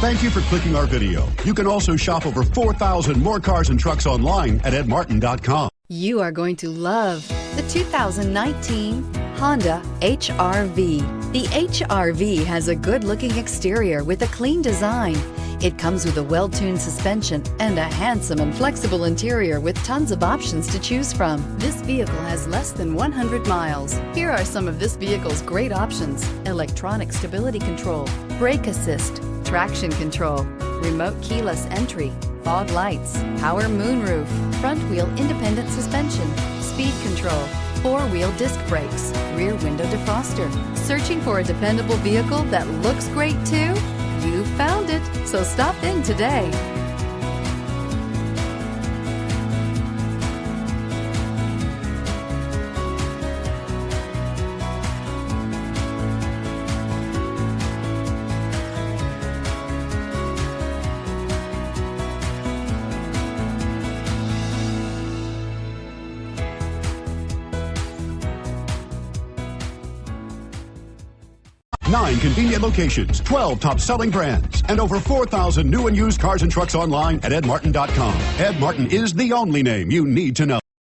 Thank you for clicking our video. You can also shop over 4,000 more cars and trucks online at edmartin.com. You are going to love the 2019 Honda HR-V. The HR-V has a good-looking exterior with a clean design. It comes with a well-tuned suspension and a handsome and flexible interior with tons of options to choose from. This vehicle has less than 100 miles. Here are some of this vehicle's great options: electronic stability control, brake assist, traction control, remote keyless entry, fog lights, power moonroof, front wheel independent suspension, speed control, four-wheel disc brakes, rear window defroster. Searching for a dependable vehicle that looks great too? You found it, so stop in today. Nine convenient locations, 12 top-selling brands, and over 4,000 new and used cars and trucks online at edmartin.com. Ed Martin is the only name you need to know.